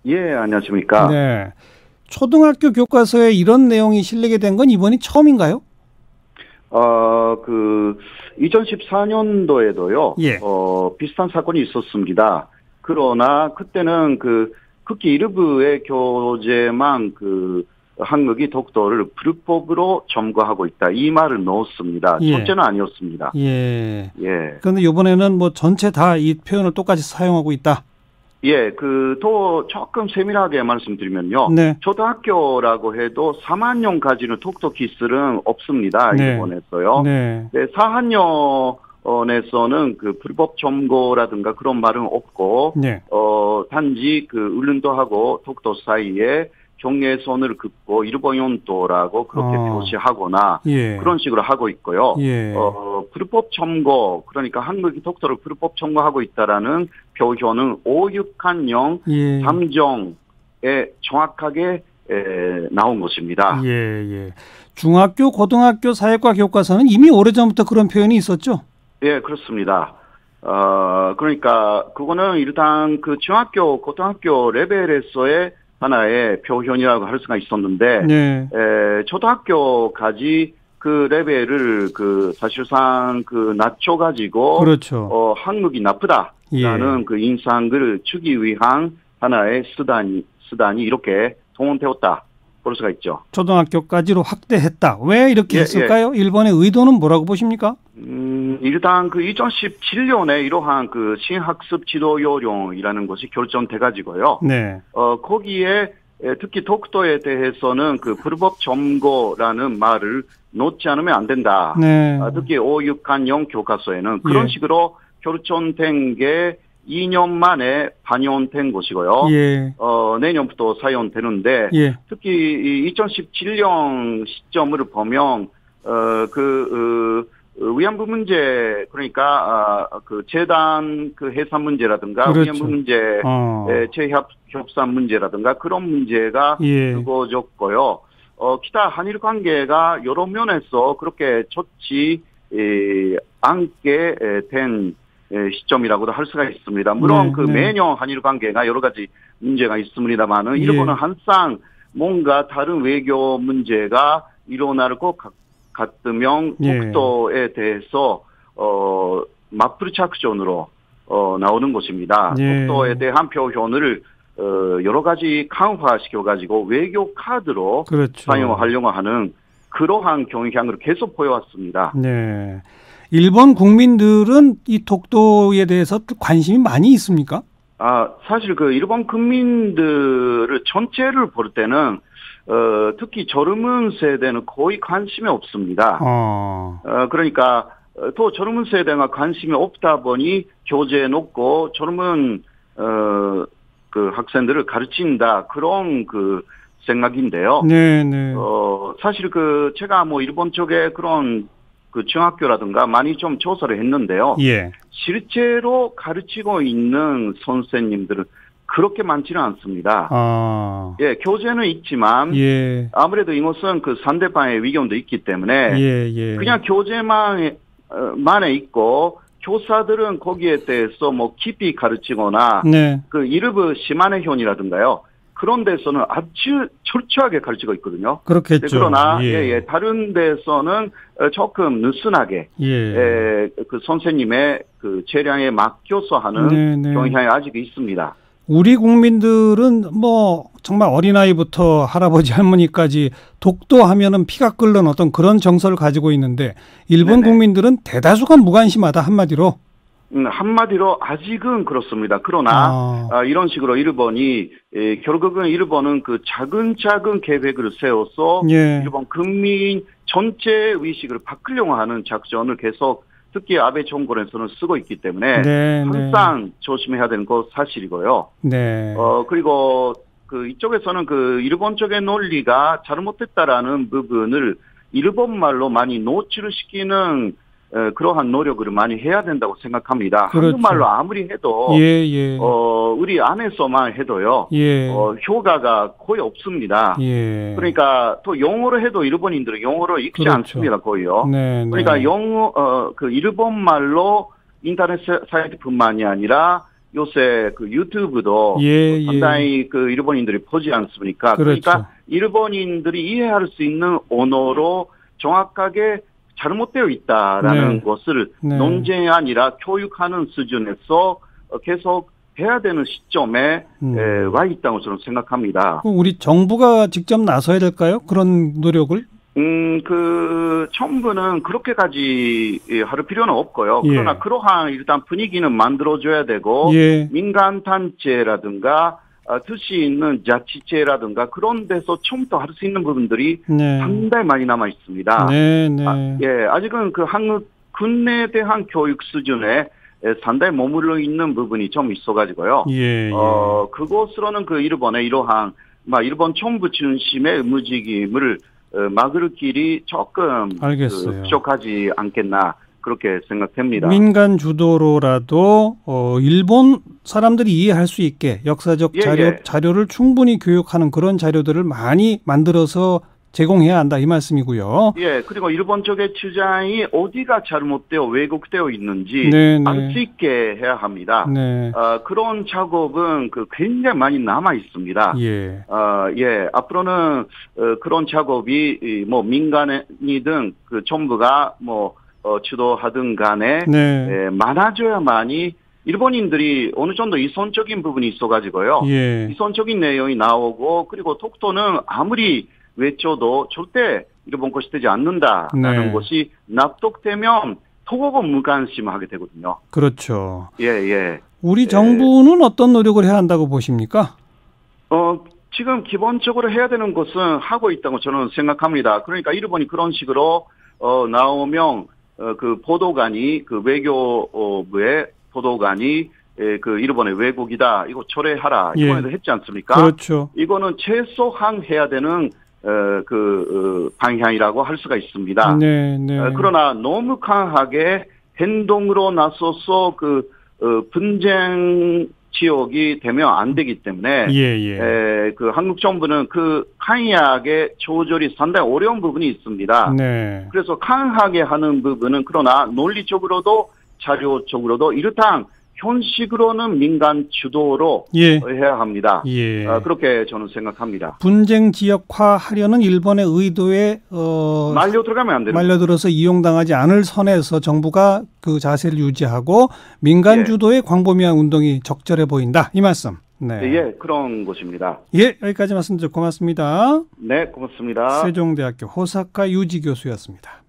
예, 안녕하십니까. 네. 초등학교 교과서에 이런 내용이 실리게 된 건 이번이 처음인가요? 2014년도에도요, 예. 비슷한 사건이 있었습니다. 그러나 그때는 극히 일부의 교재만 한국이 독도를 불법으로 점거하고 있다. 이 말을 넣었습니다. 예. 전체는 아니었습니다. 예. 예. 그런데 이번에는 뭐 전체 다 이 표현을 똑같이 사용하고 있다. 예, 더 조금 세밀하게 말씀드리면요. 네. 초등학교라고 해도 3학년까지는 독도 기술은 없습니다. 네. 일본에서요. 네. 4학년에서는 불법 점거라든가 그런 말은 없고, 네. 단지 울릉도하고 독도 사이에 경계선을 긋고 일본연도라고 그렇게 표시하거나 예. 그런 식으로 하고 있고요. 예. 불법 점거, 그러니까 한국이 독도를 불법 점거하고 있다라는 표현은 5.6한령 예. 3정에 정확하게 나온 것입니다. 예, 예. 중학교, 고등학교 사회과 교과서는 이미 오래전부터 그런 표현이 있었죠? 예, 그렇습니다. 그러니까 그거는 일단 중학교, 고등학교 레벨에서의 하나의 표현이라고 할 수가 있었는데, 네. 초등학교까지 그 레벨을 사실상 낮춰가지고, 그렇죠. 한국이 나쁘다라는 예. 인상을 주기 위한 하나의 수단이 이렇게 동원되었다. 볼 수가 있죠. 초등학교까지로 확대했다. 왜 이렇게 했을까요? 예. 일본의 의도는 뭐라고 보십니까? 일단 2017년에 이러한 신학습 지도 요령이라는 것이 결정돼가지고요. 네. 거기에 특히 독도에 대해서는 불법 점거라는 말을 놓지 않으면 안 된다. 네. 특히 5.6한령 교과서에는 그런 예. 식으로 결정된 게 2년 만에 반영된 것이고요. 예. 내년부터 사용되는데, 예. 특히 2017년 시점을 보면, 위안부 문제, 그러니까, 재단 해산 문제라든가, 그렇죠. 위안부 문제, 재협상 문제라든가, 그런 문제가 예. 불거졌고요. 기타 한일 관계가 여러 면에서 그렇게 좋지 않게 된 시점이라고도 할 수가 있습니다. 물론 네. 매년 한일 관계가 여러 가지 문제가 있습니다만은, 예. 일본은 항상 뭔가 다른 외교 문제가 일어날 것 같으면 독도에 대해서 맞불 작전으로 나오는 것입니다. 예. 독도에 대한 표현을 여러 가지 강화시켜가지고 외교 카드로 그렇죠. 사용하려고 하는 그러한 경향을 계속 보여왔습니다. 네. 일본 국민들은 이 독도에 대해서 관심이 많이 있습니까? 사실 일본 국민들을 전체를 볼 때는 특히 젊은 세대는 거의 관심이 없습니다. 그러니까 또 젊은 세대가 관심이 없다 보니 교재에 놓고 젊은 학생들을 가르친다 그런 생각인데요. 네. 사실 제가 일본 쪽에 그런 중학교라든가 많이 좀 조사를 했는데요. 예. 실제로 가르치고 있는 선생님들은 그렇게 많지는 않습니다. 예, 교재는 있지만, 예. 아무래도 이것은 상대방의 위견도 있기 때문에, 예. 그냥 교재만에 있고, 교사들은 거기에 대해서 깊이 가르치거나, 네. 일부 시마네현이라든가요. 그런 데서는 아주 철저하게 가르치고 있거든요. 그렇겠죠. 그러나 다른 데서는 조금 느슨하게 선생님의 재량에 맡겨서 하는 경향이 아직 있습니다. 우리 국민들은 정말 어린아이부터 할아버지 할머니까지 독도 하면은 피가 끓는 어떤 그런 정서를 가지고 있는데 일본 국민들은 대다수가 무관심하다 한마디로. 한마디로 아직은 그렇습니다. 그러나 이런 식으로 일본이 결국은 일본은 차근차근 계획을 세워서 일본 국민 전체 의식을 바꾸려고 하는 작전을 계속 특히 아베 정권에서는 쓰고 있기 때문에 항상 조심해야 되는 것 사실이고요. 네. 그리고 이쪽에서는 일본 쪽의 논리가 잘못됐다라는 부분을 일본 말로 많이 노출을 시키는 그러한 노력을 많이 해야 된다고 생각합니다. 그렇죠. 한국말로 아무리 해도 우리 안에서만 해도요. 효과가 거의 없습니다. 그러니까 또 영어로 해도 일본인들은 영어를 읽지 않습니다. 거의요. 그러니까 일본 말로 인터넷 사이트뿐만이 아니라 요새 그 유튜브도 상당히 그 일본인들이 보지 않습니까? 그렇죠. 그러니까 일본인들이 이해할 수 있는 언어로 정확하게 잘못되어 있다라는 것을 논쟁이 아니라 교육하는 수준에서 계속 해야 되는 시점에 와 있다고 저는 생각합니다. 우리 정부가 직접 나서야 될까요? 그런 노력을? 그 정부는 그렇게까지 할 필요는 없고요. 그러나 그러한 일단 분위기는 만들어줘야 되고 민간 단체라든가 뜻이 있는 자치체라든가 그런 데서 처음부터 할 수 있는 부분들이 상당히 많이 남아 있습니다. 아직은 그 한국 군에 대한 교육 수준에 상당히 머물러 있는 부분이 좀 있어가지고요. 그것으로는 그 일본의 이러한 일본 정부 중심의 의무직임을 막을 길이 조금 부족하지 않겠나 그렇게 생각됩니다. 민간 주도로라도 일본 사람들이 이해할 수 있게 역사적 자료를 충분히 교육하는 그런 자료들을 많이 만들어서 제공해야 한다 이 말씀이고요. 그리고 일본 쪽의 주장이 어디가 잘못되어 왜곡되어 있는지 알 수 있게 해야 합니다. 그런 작업은 굉장히 많이 남아 있습니다. 앞으로는 그런 작업이 민간이든 그 정부가 주도하든 간에 많아져야만이 일본인들이 어느 정도 이성적인 부분이 있어가지고요. 이성적인 내용이 나오고 그리고 독도는 아무리 외쳐도 절대 일본 것이 되지 않는다라는 것이 납득되면 토국은 무관심하게 되거든요. 그렇죠. 우리 정부는 어떤 노력을 해야 한다고 보십니까? 지금 기본적으로 해야 되는 것은 하고 있다고 저는 생각합니다. 그러니까 일본이 그런 식으로 나오면 그 보도관이 그 외교부의 보도관이 그 일본의 왜곡이다 이거 철회하라 이번에도 했지 않습니까? 그렇죠. 이거는 최소한 해야 되는 방향이라고 할 수가 있습니다. 그러나 너무 강하게 행동으로 나서서 분쟁 지역이 되면 안 되기 때문에 그 한국 정부는 그 강하게 조절이 상당히 어려운 부분이 있습니다. 그래서 강하게 하는 부분은 그러나 논리적으로도 자료적으로도 이렇다 현식으로는 민간 주도로 해야 합니다. 그렇게 저는 생각합니다. 분쟁 지역화하려는 일본의 의도에 말려 들어가면 안 됩니다. 말려들어서 이용당하지 않을 선에서 정부가 그 자세를 유지하고 민간 주도의 광범위한 운동이 적절해 보인다. 이 말씀. 그런 것입니다. 여기까지 말씀 듣고 고맙습니다. 네, 고맙습니다. 세종대학교 호사카 유지 교수였습니다.